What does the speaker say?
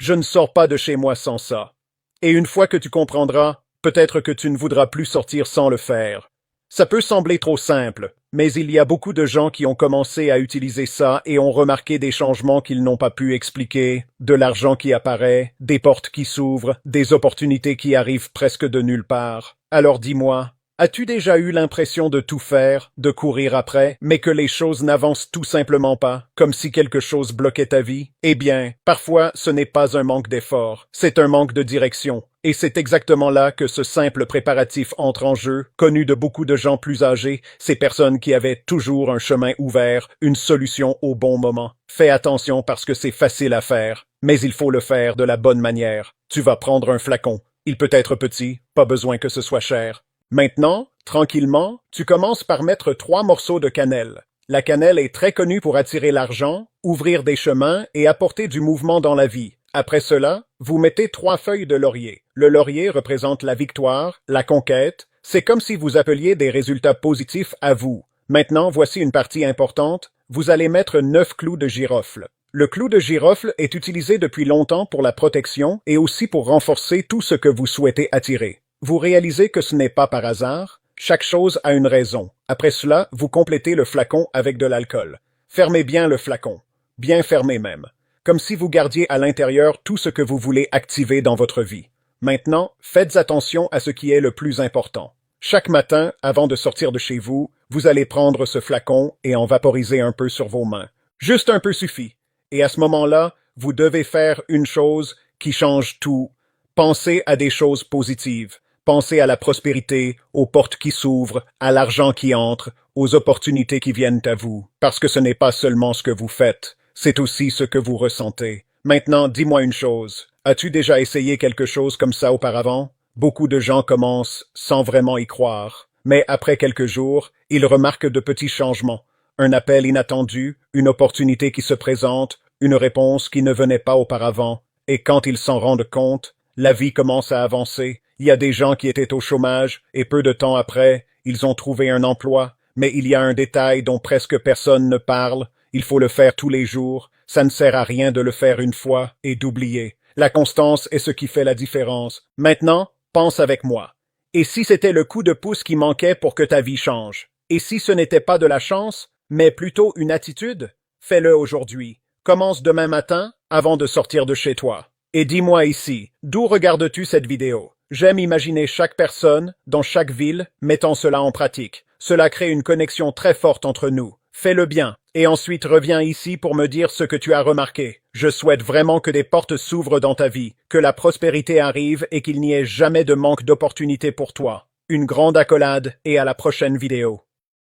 Je ne sors pas de chez moi sans ça. Et une fois que tu comprendras, peut-être que tu ne voudras plus sortir sans le faire. Ça peut sembler trop simple, mais il y a beaucoup de gens qui ont commencé à utiliser ça et ont remarqué des changements qu'ils n'ont pas pu expliquer, de l'argent qui apparaît, des portes qui s'ouvrent, des opportunités qui arrivent presque de nulle part. Alors dis-moi, as-tu déjà eu l'impression de tout faire, de courir après, mais que les choses n'avancent tout simplement pas, comme si quelque chose bloquait ta vie? Eh bien, parfois, ce n'est pas un manque d'effort, c'est un manque de direction. Et c'est exactement là que ce simple préparatif entre en jeu, connu de beaucoup de gens plus âgés, ces personnes qui avaient toujours un chemin ouvert, une solution au bon moment. Fais attention parce que c'est facile à faire, mais il faut le faire de la bonne manière. Tu vas prendre un flacon. Il peut être petit, pas besoin que ce soit cher. Maintenant, tranquillement, tu commences par mettre 3 morceaux de cannelle. La cannelle est très connue pour attirer l'argent, ouvrir des chemins et apporter du mouvement dans la vie. Après cela, vous mettez 3 feuilles de laurier. Le laurier représente la victoire, la conquête. C'est comme si vous appeliez des résultats positifs à vous. Maintenant, voici une partie importante. Vous allez mettre 9 clous de girofle. Le clou de girofle est utilisé depuis longtemps pour la protection et aussi pour renforcer tout ce que vous souhaitez attirer. Vous réalisez que ce n'est pas par hasard. Chaque chose a une raison. Après cela, vous complétez le flacon avec de l'alcool. Fermez bien le flacon. Bien fermé même. Comme si vous gardiez à l'intérieur tout ce que vous voulez activer dans votre vie. Maintenant, faites attention à ce qui est le plus important. Chaque matin, avant de sortir de chez vous, vous allez prendre ce flacon et en vaporiser un peu sur vos mains. Juste un peu suffit. Et à ce moment-là, vous devez faire une chose qui change tout. Pensez à des choses positives. Pensez à la prospérité, aux portes qui s'ouvrent, à l'argent qui entre, aux opportunités qui viennent à vous. Parce que ce n'est pas seulement ce que vous faites. C'est aussi ce que vous ressentez. Maintenant, dis-moi une chose. As-tu déjà essayé quelque chose comme ça auparavant? Beaucoup de gens commencent sans vraiment y croire. Mais après quelques jours, ils remarquent de petits changements. Un appel inattendu, une opportunité qui se présente, une réponse qui ne venait pas auparavant. Et quand ils s'en rendent compte, la vie commence à avancer. Il y a des gens qui étaient au chômage et peu de temps après, ils ont trouvé un emploi. Mais il y a un détail dont presque personne ne parle. Il faut le faire tous les jours. Ça ne sert à rien de le faire une fois et d'oublier. La constance est ce qui fait la différence. Maintenant, pense avec moi. Et si c'était le coup de pouce qui manquait pour que ta vie change? Et si ce n'était pas de la chance, mais plutôt une attitude? Fais-le aujourd'hui. Commence demain matin avant de sortir de chez toi. Et dis-moi ici, d'où regardes-tu cette vidéo? J'aime imaginer chaque personne, dans chaque ville, mettant cela en pratique. Cela crée une connexion très forte entre nous. Fais-le bien. Et ensuite reviens ici pour me dire ce que tu as remarqué. Je souhaite vraiment que des portes s'ouvrent dans ta vie, que la prospérité arrive et qu'il n'y ait jamais de manque d'opportunités pour toi. Une grande accolade et à la prochaine vidéo.